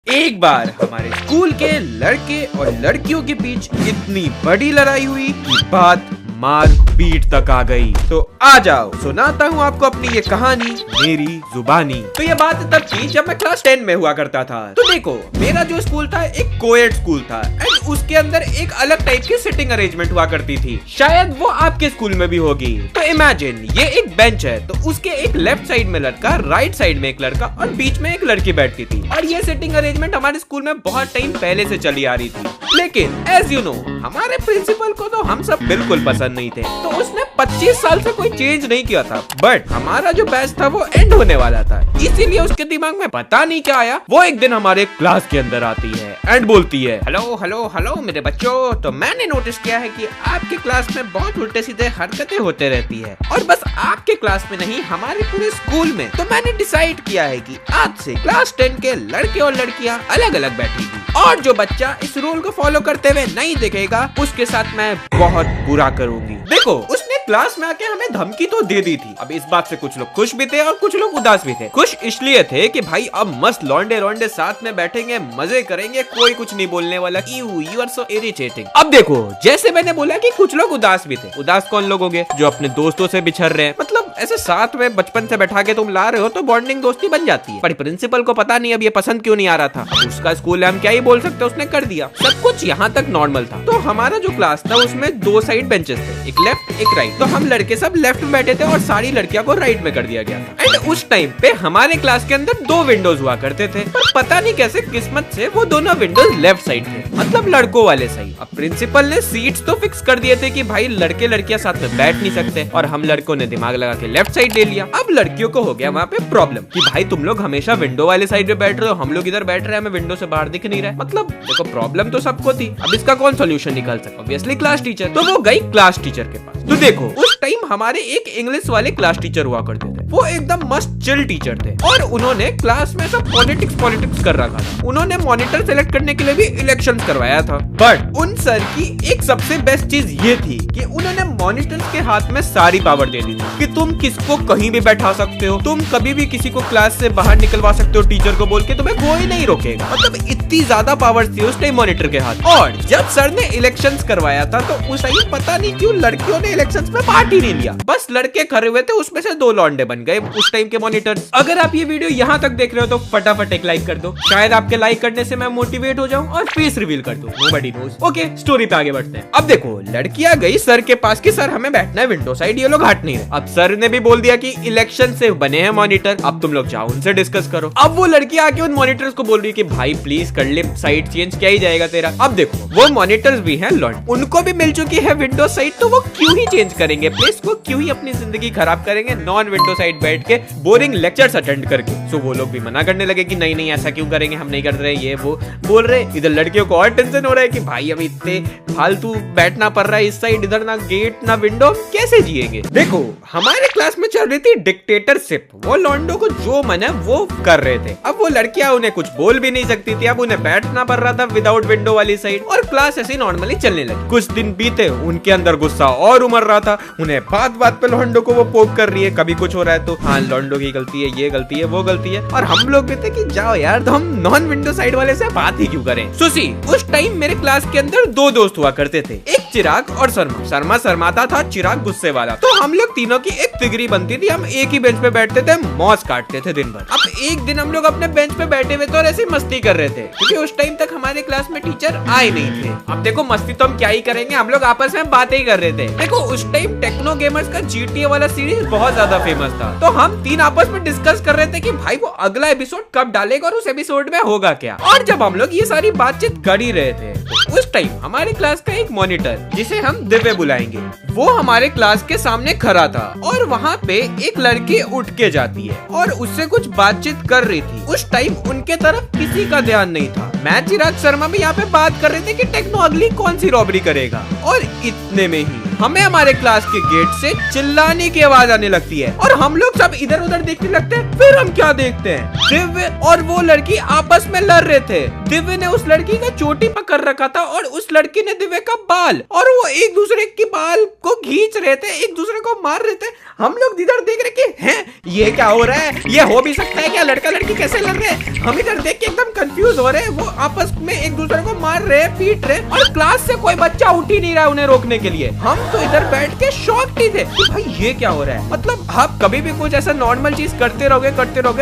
एक बार हमारे स्कूल के लड़के और लड़कियों के बीच इतनी बड़ी लड़ाई हुई कि बात मार पीट तक आ गई। तो आ जाओ सुनाता हूँ आपको अपनी ये कहानी मेरी जुबानी। तो ये बात तब थी जब मैं क्लास 10 में हुआ करता था। तो देखो मेरा जो स्कूल था एक कोएड स्कूल था एंड उसके अंदर एक अलग टाइप की सिटिंग अरेंजमेंट हुआ करती थी। शायद वो आपके स्कूल में भी होगी। तो इमेजिन ये एक बेंच है, तो उसके एक लेफ्ट साइड में लड़का, राइट साइड में एक लड़का और बीच में एक लड़की बैठती थी। और ये सिटिंग अरेंजमेंट हमारे स्कूल में बहुत टाइम पहले से चली आ रही थी। लेकिन एज यू नो हमारे प्रिंसिपल को तो हम सब बिल्कुल पसंद नहीं थे, तो उसने 25 साल से कोई चेंज नहीं किया था। बट हमारा जो बैच था वो एंड होने वाला था, इसीलिए उसके दिमाग में पता नहीं क्या आया। वो एक दिन हमारे क्लास के अंदर आती है एंड बोलती है, हेलो हेलो हेलो मेरे बच्चों, तो मैंने नोटिस किया है कि आपके क्लास में बहुत उल्टे सीधे हरकतें होते रहती है, और बस आपके क्लास में नहीं हमारे पूरे स्कूल में। तो मैंने डिसाइड किया है कि आज से क्लास 10 के लड़के और लड़कियां अलग अलग बैठेगी, और जो बच्चा इस रूल को फॉलो करते हुए नहीं दिखेगा उसके साथ मैं बहुत बुरा करूंगी। देखो उसने क्लास में आके हमें धमकी तो दे दी थी। अब इस बात से कुछ लोग खुश भी थे और कुछ लोग उदास भी थे। खुश इसलिए थे कि भाई अब मस्त लौंडे लौंडे साथ में बैठेंगे, मजे करेंगे, कोई कुछ नहीं बोलने वाला। You are so irritating. अब देखो जैसे मैंने बोला कि कुछ लोग उदास भी थे। उदास कौन लोग होंगे? जो अपने दोस्तों से बिछड़ रहे हैं। मतलब ऐसे साथ में बचपन से बैठा के तुम ला रहे हो तो बॉन्डिंग दोस्ती बन जाती है। पर प्रिंसिपल को पता नहीं अब ये पसंद क्यों नहीं आ रहा था। अब उसका स्कूल है, हम क्या ही बोल सकते, उसने कर दिया। सब कुछ यहाँ तक नॉर्मल था। तो हमारा जो क्लास था उसमें 2 साइड बेंचेस थे, एक लेफ्ट एक राइट। तो हम लड़के सब लेफ्ट में बैठे थे और सारी लड़कियों को राइट में कर दिया गया था। एंड उस टाइम पे हमारे क्लास के अंदर 2 विंडोज हुआ करते थे, पर पता नहीं कैसे किस्मत से वो दोनों विंडोज लेफ्ट साइड थे, मतलब लड़कों वाले साइड। अब प्रिंसिपल ने सीट्स तो फिक्स कर दिए थे कि भाई लड़के लड़कियां साथ में बैठ नहीं सकते, और हम लड़कों ने दिमाग लगा के लेफ्ट साइड ले लिया। अब लड़कियों को हो गया वहाँ पे प्रॉब्लम कि भाई तुम लोग हमेशा विंडो वाले साइड पे बैठ रहे हो, हम लोग इधर बैठ रहे हैं, हमें विंडो से बाहर दिख नहीं रहा है। मतलब देखो प्रॉब्लम तो सबको थी। अब इसका कौन सोल्यूशन निकाल सकता? Obviously class teacher. तो वो गई क्लास टीचर के पास। तो देखो उस टाइम हमारे एक इंग्लिश वाले क्लास टीचर हुआ करते थे। वो एकदम मस्त चिल टीचर थे, और उन्होंने क्लास में सब पॉलिटिक्स कर रखा था। उन्होंने मॉनिटर सेलेक्ट करने के लिए भी इलेक्शन करवाया था। बट उन सर की एक सबसे बेस्ट चीज ये थी कि उन्होंने मॉनिटर्स के हाथ में सारी पावर दे दी थी कि तुम किसको कहीं भी बैठा सकते हो, तुम कभी भी किसी को क्लास से बाहर निकलवा सकते हो टीचर को बोल के, तुम्हें कोई नहीं रोकेगा। मतलब इतनी ज्यादा पावर थी उस टाइम मॉनिटर के हाथ। और जब सर ने इलेक्शंस करवाया था तो उस टाइम पता नहीं क्यों लड़कियों ने इलेक्शंस में पार्ट ही नहीं लिया, बस लड़के खड़े हुए थे, उसमें से 2 लौंडे बन गए उस टाइम के मॉनिटर्स। अगर आप ये वीडियो यहाँ तक देख रहे हो तो फटाफट एक लाइक कर दो, शायद आपके लाइक करने से मैं मोटिवेट हो जाऊं और फेस रिवील कर दूं। Nobody nose. ओके स्टोरी पे आगे बढ़ते हैं। अब देखो लड़कियां गई सर के पास कि सर हमें बैठना है विंडो साइड, ये लोग हट नहीं रहे। अब सर ने भी बोल दिया कि इलेक्शन से बने हैं मॉनिटर, अब तुम लोग जाओ उनसे डिस्कस करो। अब वो लड़की आके उन मॉनिटर्स को बोल रही है कि भाई प्लीज कर ले, साइड चेंज क्या ही जाएगा तेरा। अब देखो वो मॉनिटर्स भी हैं लॉन्ड, उनको भी मिल चुकी है विंडो साइड, तो वो क्यों ही चेंज करेंगे प्लीज, वो क्यों ही अपनी जिंदगी खराब करेंगे नॉन विंडो साइड बैठ के बोरिंग लेक्चर्स अटेंड करके। सो वो लोग भी मना करने लगे कि नहीं नहीं ऐसा क्यों करेंगे, हम नहीं कर रहे, ये वो बोल रहे। इधर लड़कियों को और टेंशन हो रहा है कि भाई अब इतने फालतू बैठना पड़ रहा है इस साइड, इधर ना गेट ना विंडो, हम कैसे जिएंगे। देखो हमारे क्लास में चल रही थी डिक्टेटरशिप, वो लॉन्डो को जो मन है वो कर रहे थे। अब वो लड़कियां उन्हें कुछ बोल भी नहीं सकती थी, अब उन्हें बैठना पड़ रहा था विदाउट विंडो वाली साइड, और क्लास ऐसे नॉर्मली चलने लगी। कुछ दिन बीते, उनके अंदर गुस्सा और उमड़ रहा था, उन्हें बात बात पे लॉन्डो को वो पोक कर रही है, कभी कुछ हो रहा है तो हाँ लॉन्डो की गलती है, ये गलती है, वो गलती है। और हम लोग भी थे कि जाओ यार, तो हम नॉन विंडो साइड वाले से बात ही क्यों करें। सुशी उस टाइम मेरे क्लास के अंदर 2 दोस्त हुआ करते थे, एक चिराग और शर्मा। शर्मा शर्माता था, चिराग गुस्से वाला। तो हम लोग तीनों की एक तिगरी बनती थी, हम एक ही बेंच पे बैठते थे, मौज काटते थे दिन भर। अब एक दिन हम लोग अपने बेंच पे बैठे हुए थे और ऐसी मस्ती कर रहे थे, क्योंकि उस टाइम तक हमारे क्लास में टीचर आए नहीं थे। अब देखो मस्ती तो हम क्या ही करेंगे, हम लोग आपस में बातें ही कर रहे थे। देखो उस टाइम टेक्नो गेमर्स का GTA वाला सीरीज बहुत ज्यादा फेमस था, तो हम 3 आपस में डिस्कस कर रहे थे कि भाई वो अगला एपिसोड कब डालेगा और उस एपिसोड में होगा क्या। और जब हम लोग ये सारी बातचीत कर ही रहे थे तो उस टाइम हमारे क्लास का एक मॉनिटर, जिसे हम दिव्य बुलाएंगे, वो हमारे क्लास के सामने खड़ा था, और वहाँ पे एक लड़की उठ के जाती है और उससे कुछ बातचीत कर रही थी। उस टाइम उनके तरफ किसी का ध्यान नहीं था। मैं चिराग शर्मा भी यहाँ पे बात कर रहे थे कि टेक्नो अगली कौन सी रॉबरी करेगा, और इतने में ही हमें हमारे क्लास के गेट से चिल्लाने की आवाज आने लगती है और हम लोग सब इधर उधर देखने लगते हैं। फिर हम क्या देखते हैं, दिव्य और वो लड़की आपस में लड़ रहे थे। दिव्य ने उस लड़की का चोटी पकड़ रखा था और उस लड़की ने दिव्य का बाल, और वो एक दूसरे के बाल को खींच रहे थे, एक दूसरे को मार रहे थे। हम लोग इधर देख रहे कि हैं ये क्या हो रहा है, ये हो भी सकता है क्या, लड़का लड़की कैसे लड़ रहे हैं। हम इधर देख के एकदम कंफ्यूज हो रहे हैं। वो आपस में एक दूसरे को मार रहे हैं, पीट रहे, और क्लास से कोई बच्चा उठ ही नहीं रहा है उन्हें रोकने के लिए। हम तो इधर बैठ के शॉक्ड ही थे कि भाई ये क्या हो रहा है। मतलब आप कभी भी कुछ ऐसा नॉर्मल चीज करते रहोगे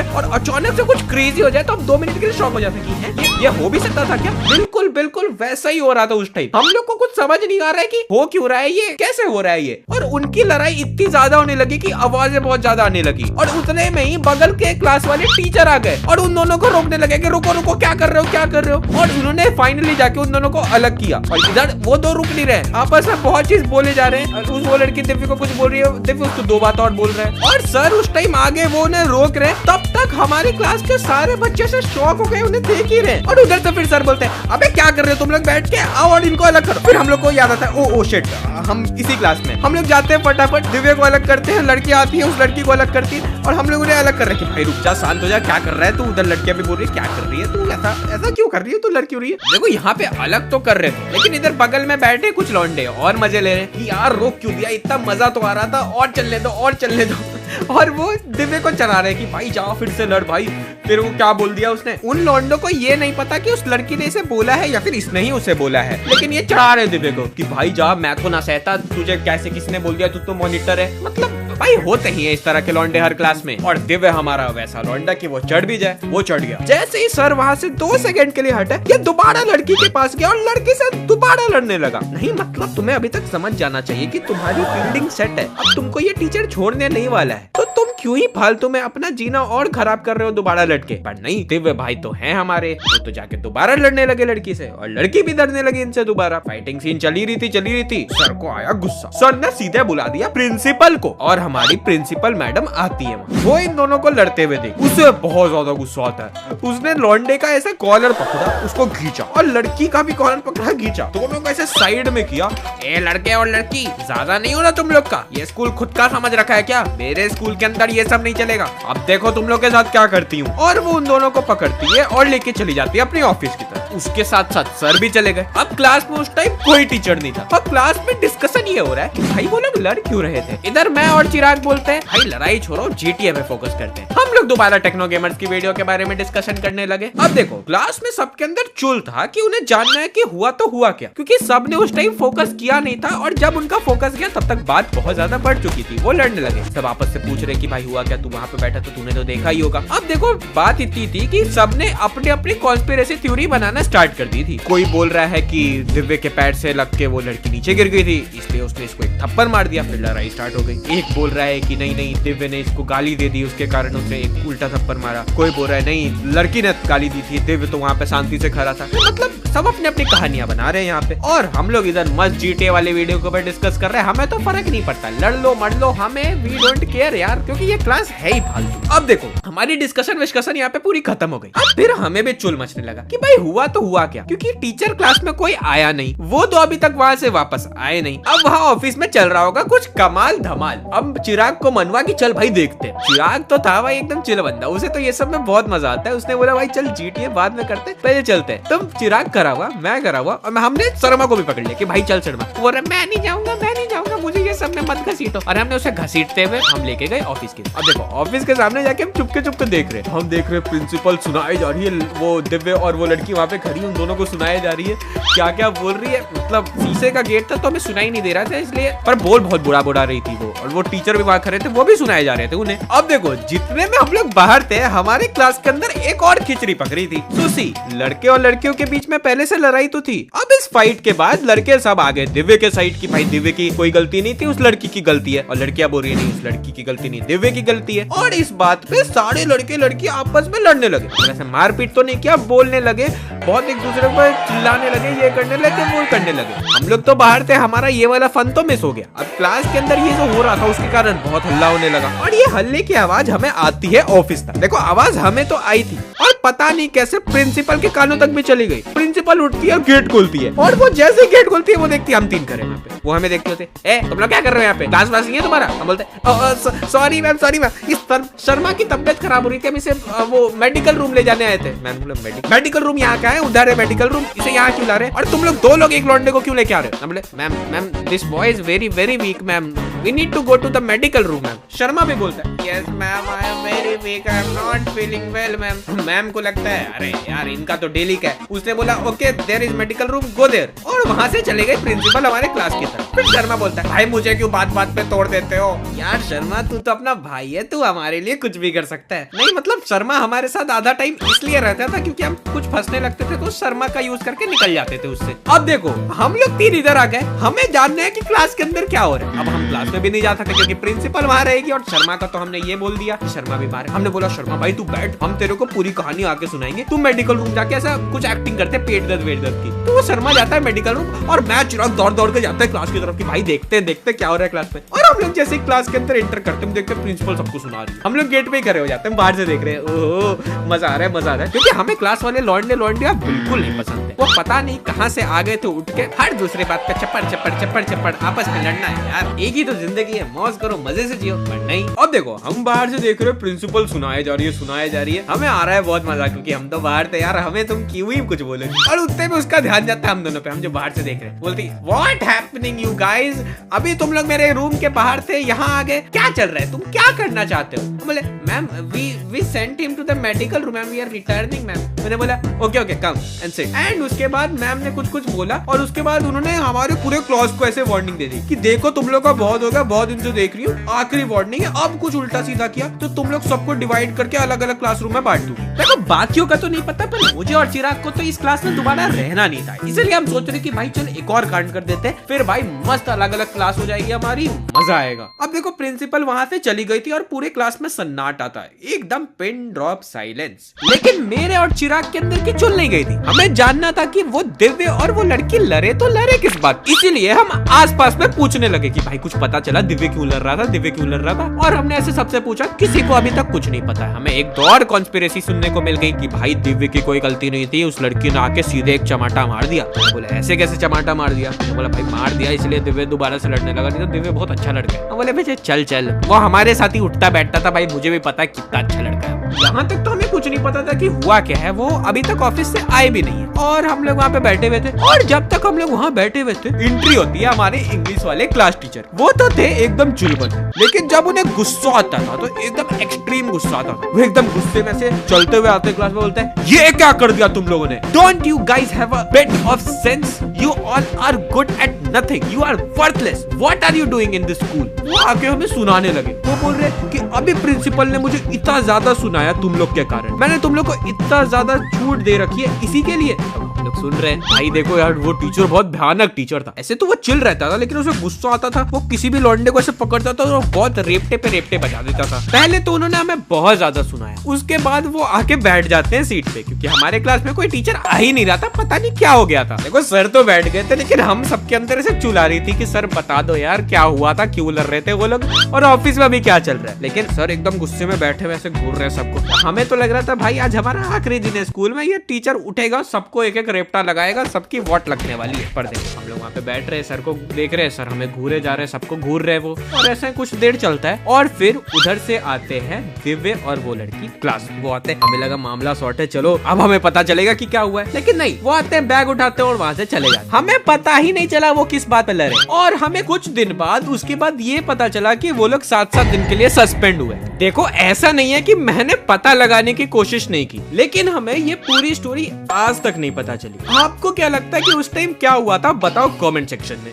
और अचानक से कुछ क्रेजी हो जाए तो आप 2 मिनट के लिए शॉक हो जाते हैं कि ये हो भी सकता था क्या। बिल्कुल बिल्कुल वैसा ही हो रहा था उस टाइम। हम लोग को कुछ समझ नहीं आ रहा है कि हो क्यों रहा है ये, कैसे हो रहा है ये। और उनकी लड़ाई इतनी ज्यादा होने लगी कि आवाजें बहुत ज्यादा आने लगी, और उतने में ही बगल के क्लास वाले टीचर आ गए और उन दोनों को रोकने लगे कि रुको रुको, क्या कर रहे हो। और उन्होंने फाइनली जाके उन दोनों को अलग किया। और इधर वो दो रुक नहीं रहे, आपस में बहुत चीज बोले जा रहे हैं। वो लड़की दिव्य को कुछ बोल रही है, दिव्य उसको 2 बात और बोल रहे हैं, और सर उस टाइम आगे वो उन्हें रोक रहे। तब तक हमारे क्लास के सारे बच्चे से शॉक हो गए, उन्हें देख ही रहे। और उधर से फिर सर बोलते हैं, अबे क्या कर रहे हो तुम लोग, बैठ के आओ और इनको अलग करो। फिर हम लोग को याद आता है, ओ शिट, हम इसी क्लास में। हम लोग जाते हैं फटाफट, दिव्य को अलग करते हैं, लड़की आती है उस लड़की को अलग करती है, और हम लोग उन्हें अलग कर रहे हैं कि भाई रुक जा, शांत हो जा, क्या कर रहा है तू। उधर लड़कियां भी बोल रही है, क्या कर रही है तू, ऐसा क्यों कर रही है तू, लड़की हो रही है। देखो यहाँ पे अलग तो कर रहे थे, लेकिन इधर बगल में बैठे कुछ लौंडे और मजे ले रहे हैं कि यार रोक क्यों दिया, इतना मजा तो आ रहा था, और चलने दो और चलने दो। और वो दिव्य को चला रहे कि भाई जाओ फिर से लड़ भाई। फिर वो क्या बोल दिया उसने, उन लौंडों को ये नहीं पता कि उस लड़की ने इसे बोला है या फिर इसने ही उसे बोला है, लेकिन ये चढ़ा रहे दिव्य को कि भाई जा, मैं तो ना सहता, तुझे कैसे किसने बोल दिया, तू तो मॉनिटर है। मतलब भाई होते ही है इस तरह के लौंडे हर क्लास में। और दिव्य हमारा वैसा लौंडा कि वो चढ़ भी जाए, वो चढ़ गया। जैसे ही सर वहाँ से 2 सेकंड के लिए हटे, ये दोबारा लड़की के पास गया और लड़की से दोबारा लड़ने लगा। नहीं मतलब तुम्हें अभी तक समझ जाना चाहिए कि तुम्हारी फील्डिंग सेट है, अब तुमको ये टीचर छोड़ने नहीं वाला है, तो तुम क्यों ही फालतू में अपना जीना और खराब कर रहे हो दोबारा लड़के। पर नहीं, दिव्य भाई तो हैं हमारे, वो तो जाके दोबारा लड़ने लगे लड़की से, और लड़की भी लड़ने लगी इनसे दोबारा। फाइटिंग सीन चली रही थी। सर को आया गुस्सा, सर ने सीधे बुला दिया प्रिंसिपल को, और हमारी प्रिंसिपल मैडम आती है, वो इन दोनों को लड़ते हुए देख, उसे बहुत ज्यादा गुस्सा आता है। उसने लौंडे का ऐसे कॉलर पकड़ा, उसको खींचा, और लड़की का भी कॉलर पकड़ा, खींचा, दोनों को ऐसे साइड में किया। ए लड़के और लड़की, ज्यादा नहीं हो रहा तुम लोग का, ये स्कूल खुद का समझ रखा है क्या, मेरे स्कूल के अंदर ये सब नहीं चलेगा, अब देखो तुम लोग के साथ क्या करती हूँ। और वो उन दोनों को पकड़ती है और लेके चली जाती है अपने ऑफिस की तरफ। उसके साथ साथ सर भी चले गए। अब क्लास में उस टाइम कोई टीचर नहीं था, और क्लास में डिस्कशन ये हो रहा है कि भाई वो लोग लड़ क्यों रहे थे। इधर मैं और चिराग बोलते हैं, भाई लड़ाई छोड़ो, GTA पे फोकस करते हैं। हम लोग दोबारा टेक्नो गेमर्स की वीडियो के बारे में डिस्कशन करने लगे। अब देखो क्लास में सबके अंदर चुल था कि उन्हें जानना है कि हुआ तो हुआ क्या, क्योंकि सबने उस टाइम फोकस किया नहीं था, और जब उनका फोकस गया तब तक बात बहुत ज्यादा बढ़ चुकी थी। वो लड़ने लगे, सब आपस से पूछ रहे कि भाई हुआ क्या, तू वहाँ पे बैठा तो तूने तो देखा ही होगा। अब देखो बात इतनी थी कि सबने अपने अपनी कॉन्स्पिरेसी थ्योरी बनाना स्टार्ट कर दी थी। कोई बोल रहा है कि दिव्य के पैर से लग के वो लड़की नीचे गिर गई थी, इसलिए उसने इसको एक थप्पड़ मार दिया, फिर लड़ाई स्टार्ट हो गई। एक बोल रहा है कि नहीं दिव्य ने इसको गाली दे दी, उसके कारण उसने एक उल्टा थप्पड़ मारा। कोई बोल रहा है नहीं लड़की ने गाली दी थी, दिव्य तो वहाँ पे शांति से खड़ा था। मतलब सब अपनी अपनी कहानियां बना रहे हैं यहाँ पे, और हम लोग इधर मस्त GTA वाले वीडियो के ऊपर डिस्कस कर रहे हैं। हमें तो फर्क नहीं पड़ता, लड़ लो मर लो, हमें वी डोंट केयर यार, क्योंकि ये क्लास है ही फालतू। अब देखो हमारी डिस्कशन विस्कशन यहाँ पे पूरी खत्म हो गई। अब फिर हमें भी चुल मचने लगा कि भाई हुआ तो हुआ क्या, क्योंकि टीचर क्लास में कोई आया नहीं, वो तो अभी तक वहाँ से वापस आए नहीं। अब वहाँ ऑफिस में चल रहा होगा कुछ कमाल धमाल। अब चिराग को मनवा कि चल भाई देखते हैं। चिराग तो था भाई एकदम चिल बंदा, उसे तो ये सब में बहुत मजा आता है। उसने बोला भाई चल GTA बाद में करते, पहले चलते हैं। तुम चिराग करा हुआ, मैं करा हुआ, और हमने शर्मा को भी पकड़ लिया कि भाई चल शर्मा। बोल रहा मैं नहीं जाऊंगा, मुझे ये सब में मत घसीटो। और हमने उसे घसीटते हुए हम लेके गए ऑफिस के। अब देखो ऑफिस के सामने जाके हम चुपके देख रहे हैं। हम देख रहे प्रिंसिपल सुनाई जा रही है, वो दिव्य और वो लड़की वहाँ पे खड़ी, उन दोनों को सुनाई जा रही है क्या क्या बोल रही है। मतलब शीशे का गेट था तो हमें सुनाई नहीं दे रहा था, इसलिए पर बोल बहुत बुरा रही थी वो, और वो टीचर भी वहाँ खड़े थे, वो भी सुनाए जा रहे थे उन्हें। अब देखो जितने में हम लोग बाहर थे, हमारे क्लास के अंदर एक और खिचड़ी पकड़ी थी। सुसी, लड़के और लड़कियों के बीच में पहले से लड़ाई तो थी। अब इस फाइट के बाद लड़के सब आ गए दिव्य के साइड की, भाई दिव्य की कोई गलती नहीं थी, उस लड़की की गलती है। और लड़कियां बोल रही है नहीं उस लड़की की गलती नहीं, दिव्य की गलती है। और इस बात पे सारे लड़के लड़की आपस में लड़ने लगे। वैसे मारपीट तो नहीं किया, बोलने लगे बहुत एक दूसरे पर चिल्लाने लगे, ये करने लगे, वो करने लगे। हम लोग तो बाहर थे, हमारा ये वाला फन तो मिस हो गया। अब क्लास के अंदर ये जो हो रहा था उसके कारण बहुत हल्ला होने लगा, और ये हल्ले की आवाज हमें आती है ऑफिस तक। देखो आवाज हमें तो आई थी, और पता नहीं कैसे प्रिंसिपल के कानों तक भी चली गई। प्रिंसिपल उठती है और गेट खोलती है, और वो जैसे गेट खोलती है वो देखती है हम तीन खड़े यहाँ पे। वो हमें देखते होते, ए तुम लोग क्या कर रहे हो यहाँ पे, क्लास वास नहीं है तुम्हारा? हम बोलते सॉरी मैम, सॉरी मैम, इस शर्मा की तबियत खराब हो रही थी, हम इसे वो मेडिकल रूम ले जाने आए थे। मैंने बोला मेडिकल रूम यहाँ का है, उधर है मेडिकल रूम, इसे यहाँ क्यों ला रहे हैं? और तुम लोग दो लोग एक लौंडे को क्यों लेके आ रहे हो? हम बोले ma'am this boy is very very weak ma'am, we need to go to the medical room ma'am. Sharma भी बोलता है, yes ma'am I am very weak, I am not feeling well ma'am. Ma'am को लगता है अरे यार इनका तो डेली का है। उसने बोला okay there is medical room, go there, और वहां से चले गए प्रिंसिपल हमारे क्लास की तरफ। फिर शर्मा बोलता है, भाई मुझे क्यों बात बात पे तोड़ देते हो? यार शर्मा तू तो अपना भाई है, तू हमारे लिए कुछ भी कर सकता है। नहीं मतलब शर्मा हमारे साथ आधा टाइम इसलिए रहता था क्योंकि हम कुछ फंसने लगते थे तो शर्मा का यूज करके निकल जाते थे उससे। अब देखो हम लोग तीन इधर आ गए, हमें जानना है कि क्लास के अंदर क्या हो रहा है। अब हम क्लास में भी नहीं जा सकते क्योंकि प्रिंसिपल वहां रहेगी, और शर्मा का तो हमने ये बोल दिया कि शर्मा भी बाहर है। हमने बोला शर्मा भाई तू बैठ, हम तेरे को पूरी कहानी आके सुनाएंगे, तू मेडिकल रूम जाके ऐसा कुछ एक्टिंग करते पेट दर्द वेट दर्द की। तो वो शर्मा जाता है मेडिकल रूम, और मैं चिराग दौड़ दौड़ के जाता है क्लास की तरफ कि भाई देखते क्या हो रहा है क्लास में। और हम लोग जैसे ही क्लास के अंदर एंटर करते हैं देखते प्रिंसिपल सबको सुना रही है, हम लोग गेट पे ही खड़े हो जाते हैं, बाहर से देख रहे हैं। ओहो मजा आ रहा है, क्योंकि हमें क्लास वाले लौंडे बिल्कुल नहीं पसंद है। वो पता नहीं कहाँ से आ गए थे उठ के, हर दूसरे बात पे चप्पड़ आपस में लड़ना है। यार एक ही तो जिंदगी है, मौज करो मजे से जियो। पर नहीं, अब देखो हम बाहर से देख रहे हो प्रिंसिपल सुनाए जा रही है, हमें आ रहा है बहुत मजा, क्योंकि हम तो बाहर थे यार, हमें तुम क्यों ही कुछ बोले। और उतने में उसका ध्यान जाता है हम दोनों पे, हम जो बाहर से देख रहे हैं। बोलती व्हाट हैपनिंग यू गाइज, अभी तुम लोग मेरे रूम के बाहर थे, यहाँ आ गए, क्या चल रहा है, तुम क्या करना चाहते हो? बोले ma'am we sent him to the medical room ma'am, we are returning ma'am. मैंने बोला okay come and sit. And उसके बाद मैम ने कुछ बोला, और उसके बाद उन्होंने हमारे पूरे क्लास को ऐसे वार्निंग दे दी कि देखो तुम लोग का बहुत हो गया, बहुत दिन से देख रही हूँ, आखिरी वार्निंग है, अब कुछ उल्टा सीधा किया तो तुम लोग सबको डिवाइड करके अलग अलग क्लासरूम में बांट दूंगी। देखो बाकियों का तो नहीं पता, पर मुझे और चिराग को तो इस क्लास में दोबारा रहना नहीं था, इसलिए हम सोच रहे कि भाई चल एक और कांड कर देते हैं, फिर भाई मस्त अलग अलग क्लास हो जाएगी हमारी, मजा आएगा। अब देखो प्रिंसिपल वहां से चली गई थी और पूरे क्लास में सन्नाटा था, एकदम पिन ड्रॉप साइलेंस। लेकिन मेरे और चिराग के अंदर की चुल नहीं गई थी, हमें जानना था कि वो दिव्य और वो लड़की लड़े तो लड़े किस बात। इसीलिए हम आसपास में पूछने लगे कि भाई कुछ पता चला दिव्य क्यों लड़ रहा था, और हमने ऐसे सबसे पूछा, किसी को अभी तक कुछ नहीं पता है। हमें एक और कॉन्स्पिरेसी सुनने को मिल गई कि भाई दिव्य की कोई गलती नहीं थी, उस लड़की ने आके सीधे एक चमाटा मार दिया। तो बोले ऐसे कैसे चमाटा मार दिया? तो बोला भाई मार दिया इसलिए दिव्य दोबारा से लड़ने लगा, नहीं तो दिव्य बहुत अच्छा लड़का है। बोले भाई चल वो हमारे साथ ही उठता बैठता था, भाई मुझे भी पता है कितना अच्छा लड़का है। यहाँ तक तो हमें कुछ नहीं पता था कि हुआ क्या है, वो अभी तक ऑफिस से आए भी नहीं है, और हम लोग वहाँ पे बैठे हुए थे। और जब तक हम लोग वहाँ बैठे हुए थे, एंट्री होती है हमारे इंग्लिश वाले क्लास टीचर। वो तो थे एकदम चुलबुल, लेकिन जब उन्हें गुस्सा आता था तो एकदम एक्सट्रीम गुस्सा आता था। वो एकदम गुस्से में से चलते हुए आते क्लास में बोलते हैं, ये क्या कर दिया तुम लोगों ने? Don't you guys have a bit of sense? You all are good at nothing, you are worthless, what are you doing in this school? वो आके हमें सुनाने लगे। वो बोल रहे कि अभी प्रिंसिपल ने मुझे इतना ज्यादा सुनाया तुम लोग के कारण, मैंने तुम लोग को इतना ज्यादा छूट दे रखी है इसी के लिए। लोग सुन रहे हैं, भाई देखो यार वो टीचर बहुत भयानक टीचर था। ऐसे तो वो चिल रहता था, लेकिन उसे गुस्सा आता था, वो किसी भी लौंडे को ऐसे पकड़ता था और बहुत रेपटे पे बजा देता था। पहले तो उन्होंने हमें बहुत ज्यादा सुनाया, उसके बाद वो आके बैठ जाते हैं सीट पे, क्योंकि हमारे क्लास में कोई टीचर आ ही नहीं रहा था, पता नहीं क्या हो गया था। देखो सर तो बैठ गए थे, लेकिन हम सबके अंदर ऐसे चुला रही थी कि सर बता दो यार क्या हुआ था, क्यों लड़ रहे थे वो लोग, और ऑफिस में अभी क्या चल रहा है। लेकिन सर एकदम गुस्से में बैठे हुए ऐसे घूर रहे सबको। हमें तो लग रहा था भाई आज हमारा आखिरी दिन है स्कूल में, ये टीचर उठेगा, सबको एक एक रेपटा लगाएगा, सबकी वोट लगने वाली है। पर देखो हम लोग वहाँ पे बैठ रहे, सर को देख रहे, सर हमें घूरे जा रहे हैं, सबको घूर रहे वो, और ऐसे कुछ देर चलता है। और फिर उधर से आते हैं दिव्य और वो लड़की क्लास। वो आते हैं, हमें लगा मामला सॉर्ट है, चलो अब हमें पता चलेगा कि क्या हुआ है। लेकिन नहीं, वो आते हैं, बैग उठाते हैं और वहाँ से चले जाते। हमें पता ही नहीं चला वो किस बात पे लड़े, और हमें कुछ दिन बाद उसके बाद ये पता चला कि वो लोग 7-7 दिन के लिए सस्पेंड हुए। देखो ऐसा नहीं है कि मैंने पता लगाने की कोशिश नहीं की, लेकिन हमें ये पूरी स्टोरी आज तक नहीं पता चली। आपको क्या लगता है कि उस टाइम क्या हुआ था? बताओ कमेंट सेक्शन में।